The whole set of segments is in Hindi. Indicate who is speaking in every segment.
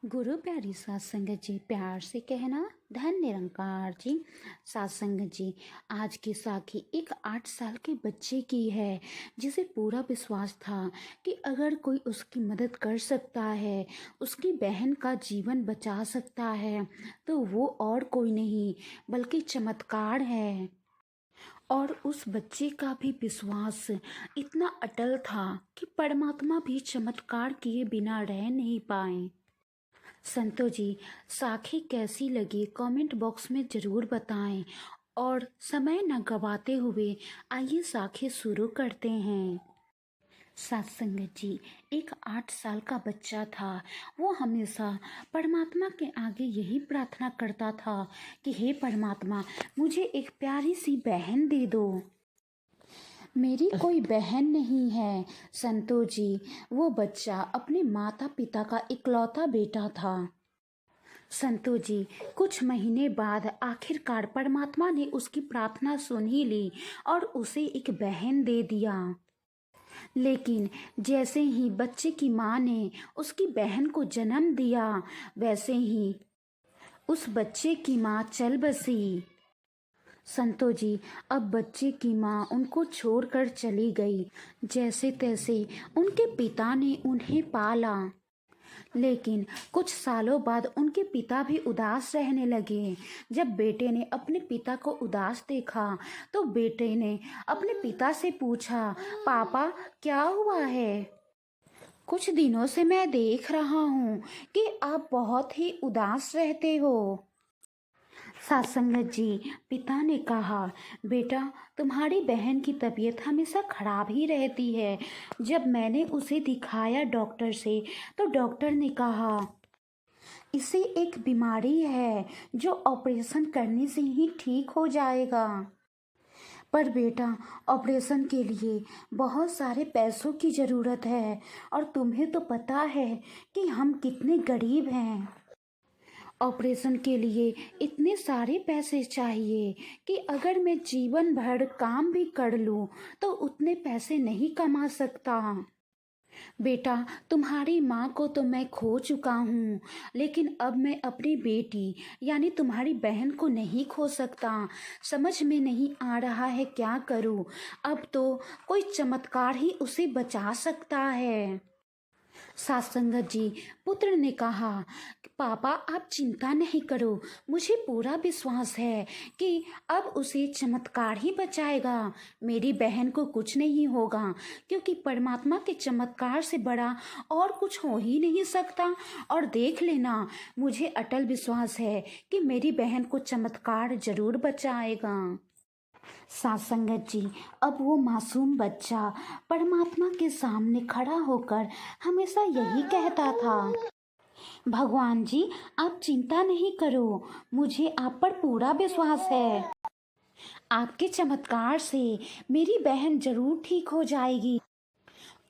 Speaker 1: गुरु प्यारी सात संगत जी, प्यार से कहना धन निरंकार जी। सात संगत जी, आज की साखी एक 8 साल के बच्चे की है, जिसे पूरा विश्वास था कि अगर कोई उसकी मदद कर सकता है, उसकी बहन का जीवन बचा सकता है, तो वो और कोई नहीं बल्कि चमत्कार है। और उस बच्चे का भी विश्वास इतना अटल था कि परमात्मा भी चमत्कार किए बिना रह नहीं पाए। संतो जी, साखी कैसी लगी कमेंट बॉक्स में ज़रूर बताएं। और समय न गवाते हुए आइए साखी शुरू करते हैं। सत्संगत जी, एक 8 साल का बच्चा था। वो हमेशा परमात्मा के आगे यही प्रार्थना करता था कि हे परमात्मा, मुझे एक प्यारी सी बहन दे दो। मेरी कोई बहन नहीं है संतो जी। वो बच्चा अपने माता पिता का इकलौता बेटा था। संतो जी, कुछ महीने बाद आखिरकार परमात्मा ने उसकी प्रार्थना सुन ही ली और उसे एक बहन दे दिया। लेकिन जैसे ही बच्चे की माँ ने उसकी बहन को जन्म दिया, वैसे ही उस बच्चे की माँ चल बसी। संतो जी, अब बच्चे की माँ उनको छोड़कर चली गई। जैसे तैसे उनके पिता ने उन्हें पाला। लेकिन कुछ सालों बाद उनके पिता भी उदास रहने लगे। जब बेटे ने अपने पिता को उदास देखा, तो बेटे ने अपने पिता से पूछा, पापा क्या हुआ है? कुछ दिनों से मैं देख रहा हूँ कि आप बहुत ही उदास रहते हो। सत्संगत जी, पिता ने कहा, बेटा तुम्हारी बहन की तबीयत हमेशा खराब ही रहती है। जब मैंने उसे दिखाया डॉक्टर से, तो डॉक्टर ने कहा इसे एक बीमारी है जो ऑपरेशन करने से ही ठीक हो जाएगा। पर बेटा, ऑपरेशन के लिए बहुत सारे पैसों की ज़रूरत है और तुम्हें तो पता है कि हम कितने गरीब हैं। ऑपरेशन के लिए इतने सारे पैसे चाहिए कि अगर मैं जीवन भर काम भी कर लूं तो उतने पैसे नहीं कमा सकता। बेटा, तुम्हारी माँ को तो मैं खो चुका हूँ, लेकिन अब मैं अपनी बेटी यानी तुम्हारी बहन को नहीं खो सकता। समझ में नहीं आ रहा है क्या करूँ। अब तो कोई चमत्कार ही उसे बचा सकता है। सत्संगत जी, पुत्र ने कहा, पापा आप चिंता नहीं करो, मुझे पूरा विश्वास है कि अब उसे चमत्कार ही बचाएगा। मेरी बहन को कुछ नहीं होगा, क्योंकि परमात्मा के चमत्कार से बड़ा और कुछ हो ही नहीं सकता। और देख लेना, मुझे अटल विश्वास है कि मेरी बहन को चमत्कार जरूर बचाएगा। सत्संगत जी, अब वो मासूम बच्चा परमात्मा के सामने खड़ा होकर हमेशा यही कहता था, भगवान जी आप चिंता नहीं करो, मुझे आप पर पूरा विश्वास है। आपके चमत्कार से मेरी बहन जरूर ठीक हो जाएगी,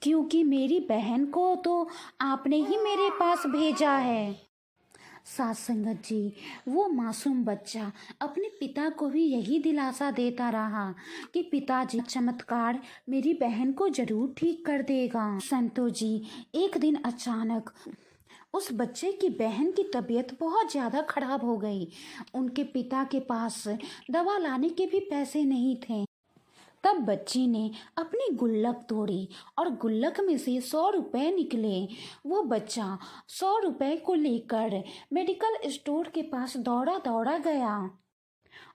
Speaker 1: क्योंकि मेरी बहन को तो आपने ही मेरे पास भेजा है। सत्संगत जी, वो मासूम बच्चा अपने पिता को भी यही दिलासा देता रहा कि पिताजी चमत्कार मेरी बहन को जरूर ठीक कर देगा। संतो जी, एक दिन अचानक उस बच्चे की बहन की तबीयत बहुत ज़्यादा खराब हो गई। उनके पिता के पास दवा लाने के भी पैसे नहीं थे। तब बच्ची ने अपनी गुल्लक तोड़ी और गुल्लक में से 100 रुपए निकले। वो बच्चा 100 रुपए को लेकर मेडिकल स्टोर के पास दौड़ा दौड़ा गया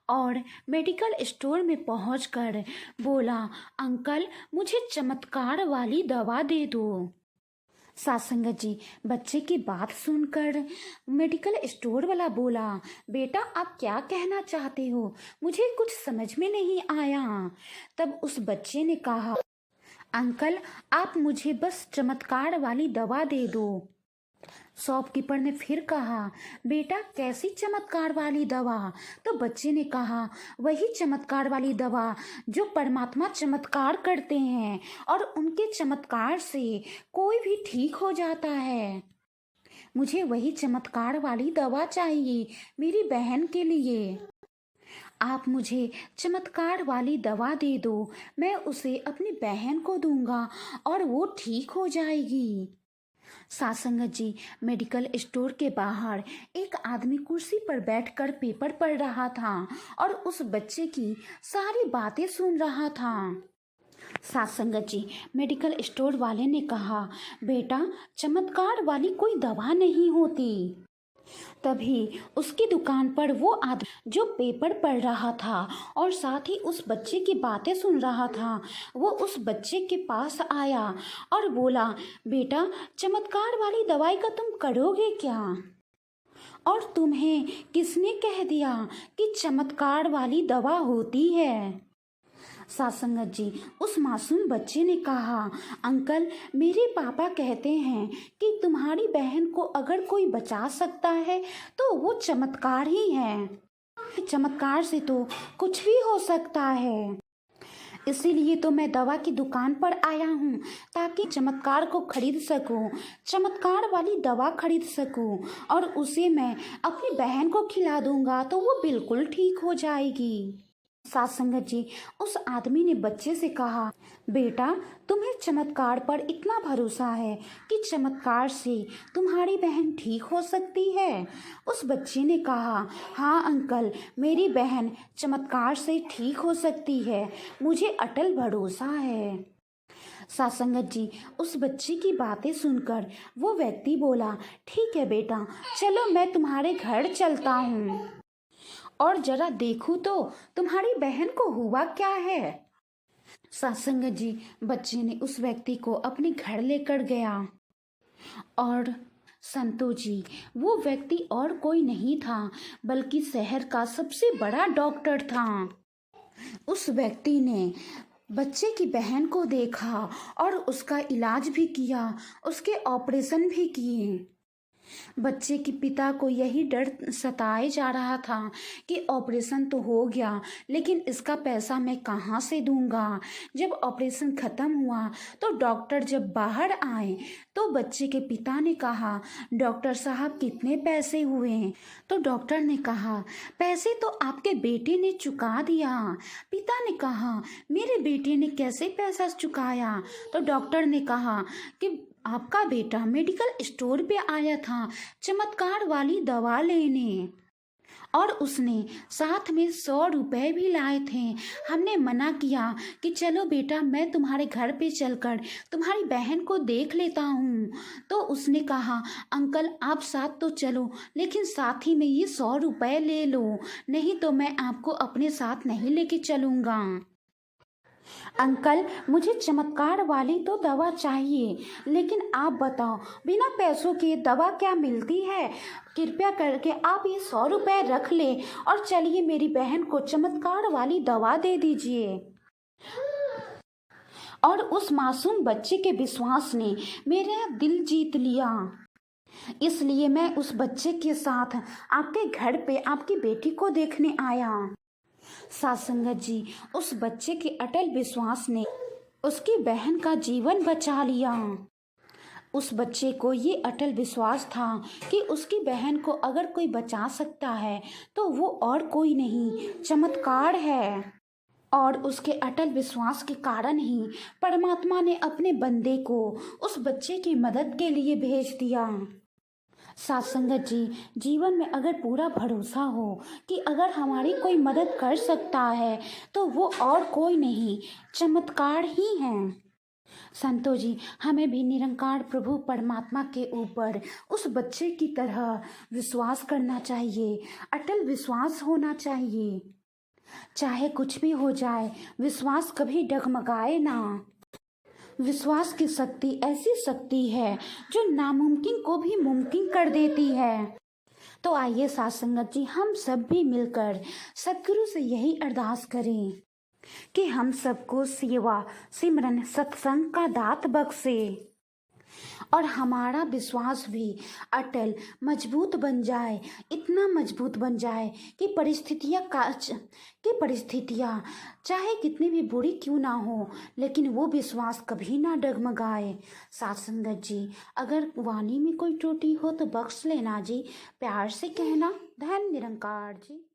Speaker 1: और मेडिकल स्टोर में पहुंचकर बोला, अंकल मुझे चमत्कार वाली दवा दे दो। सत्संगत जी, बच्चे की बात सुनकर मेडिकल स्टोर वाला बोला, बेटा आप क्या कहना चाहते हो, मुझे कुछ समझ में नहीं आया। तब उस बच्चे ने कहा, अंकल आप मुझे बस चमत्कार वाली दवा दे दो। शॉपकीपर ने फिर कहा, बेटा कैसी चमत्कार वाली दवा? तो बच्चे ने कहा, वही चमत्कार वाली दवा जो परमात्मा चमत्कार करते हैं और उनके चमत्कार से कोई भी ठीक हो जाता है। मुझे वही चमत्कार वाली दवा चाहिए मेरी बहन के लिए। आप मुझे चमत्कार वाली दवा दे दो, मैं उसे अपनी बहन को दूंगा और वो ठीक हो जाएगी। सासंगत जी, मेडिकल स्टोर के बाहर एक आदमी कुर्सी पर बैठकर पेपर पढ़ रहा था और उस बच्चे की सारी बातें सुन रहा था। सासंगत जी, मेडिकल स्टोर वाले ने कहा, बेटा, चमत्कार वाली कोई दवा नहीं होती। तभी उसकी दुकान पर वो आदमी जो पेपर पढ़ रहा था और साथ ही उस बच्चे की बातें सुन रहा था, वो उस बच्चे के पास आया और बोला, बेटा, चमत्कार वाली दवाई का तुम करोगे क्या? और तुम्हें किसने कह दिया कि चमत्कार वाली दवा होती है? सासंगत जी, उस मासूम बच्चे ने कहा, अंकल, मेरे पापा कहते हैं कि तुम्हारी बहन को अगर कोई बचा सकता है तो वो चमत्कार ही है। चमत्कार से तो कुछ भी हो सकता है। इसीलिए तो मैं दवा की दुकान पर आया हूँ ताकि चमत्कार को खरीद सकूँ, चमत्कार वाली दवा खरीद सकूँ और उसे मैं अपनी बहन को खिला दूंगा तो वो बिल्कुल ठीक हो जाएगी। सासंगत जी, उस आदमी ने बच्चे से कहा, बेटा, तुम्हें चमत्कार पर इतना भरोसा है कि चमत्कार से तुम्हारी बहन ठीक हो सकती है? उस बच्चे ने कहा, हाँ अंकल, मेरी बहन चमत्कार से ठीक हो सकती है, मुझे अटल भरोसा है। सासंगत जी, उस बच्चे की बातें सुनकर वो व्यक्ति बोला, ठीक है बेटा, चलो मैं तुम्हारे घर चलता हूँ और जरा देखूं तो तुम्हारी बहन को हुआ क्या है। सासंगत जी, बच्चे ने उस व्यक्ति को अपने घर लेकर गया और संतो जी, वो व्यक्ति और कोई नहीं था बल्कि शहर का सबसे बड़ा डॉक्टर था। उस व्यक्ति ने बच्चे की बहन को देखा और उसका इलाज भी किया, उसके ऑपरेशन भी किए। बच्चे के पिता को यही डर सताए जा रहा था कि ऑपरेशन तो हो गया, लेकिन इसका पैसा मैं कहाँ से दूंगा। जब ऑपरेशन खत्म हुआ तो डॉक्टर जब बाहर आए तो बच्चे के पिता ने कहा, डॉक्टर साहब, कितने पैसे हुए? तो डॉक्टर ने कहा, पैसे तो आपके बेटे ने चुका दिया। पिता ने कहा, मेरे बेटे ने कैसे पैसा चुकाया? तो डॉक्टर ने कहा कि आपका बेटा मेडिकल स्टोर पे आया था चमत्कार वाली दवा लेने और उसने साथ में 100 रुपए भी लाए थे। हमने मना किया कि चलो बेटा, मैं तुम्हारे घर पे चलकर तुम्हारी बहन को देख लेता हूँ। तो उसने कहा, अंकल, आप साथ तो चलो, लेकिन साथ ही में ये 100 रुपए ले लो, नहीं तो मैं आपको अपने साथ नहीं लेके चलूँगा। अंकल, मुझे चमत्कार वाली तो दवा चाहिए, लेकिन आप बताओ, बिना पैसों के दवा क्या मिलती है? कृपया करके आप ये 100 रुपए रख ले और चलिए मेरी बहन को चमत्कार वाली दवा दे दीजिए। और उस मासूम बच्चे के विश्वास ने मेरा दिल जीत लिया, इसलिए मैं उस बच्चे के साथ आपके घर पे आपकी बेटी को देखने आया। सासंगत जी, उस बच्चे के अटल विश्वास ने उसकी बहन का जीवन बचा लिया। उस बच्चे को ये अटल विश्वास था कि उसकी बहन को अगर कोई बचा सकता है तो वो और कोई नहीं, चमत्कार है। और उसके अटल विश्वास के कारण ही परमात्मा ने अपने बंदे को उस बच्चे की मदद के लिए भेज दिया। सासंगत जी, जीवन में अगर पूरा भरोसा हो कि अगर हमारी कोई मदद कर सकता है तो वो और कोई नहीं, चमत्कार ही है। संतो जी, हमें भी निरंकार प्रभु परमात्मा के ऊपर उस बच्चे की तरह विश्वास करना चाहिए, अटल विश्वास होना चाहिए। चाहे कुछ भी हो जाए, विश्वास कभी डगमगाए ना। विश्वास की शक्ति ऐसी शक्ति है जो नामुमकिन को भी मुमकिन कर देती है। तो आइए साथ संगत जी, हम सब भी मिलकर सतगुरु से यही अरदास करें कि हम सबको सेवा, सिमरन, सत्संग का दात बख्शे और हमारा विश्वास भी अटल मजबूत बन जाए, इतना मजबूत बन जाए कि परिस्थितियाँ चाहे कितनी भी बुरी क्यों ना हो, लेकिन वो विश्वास कभी ना डगमगाए। साथ संगत जी, अगर वाणी में कोई त्रुटि हो तो बख्श लेना जी, प्यार से कहना। धन निरंकार जी।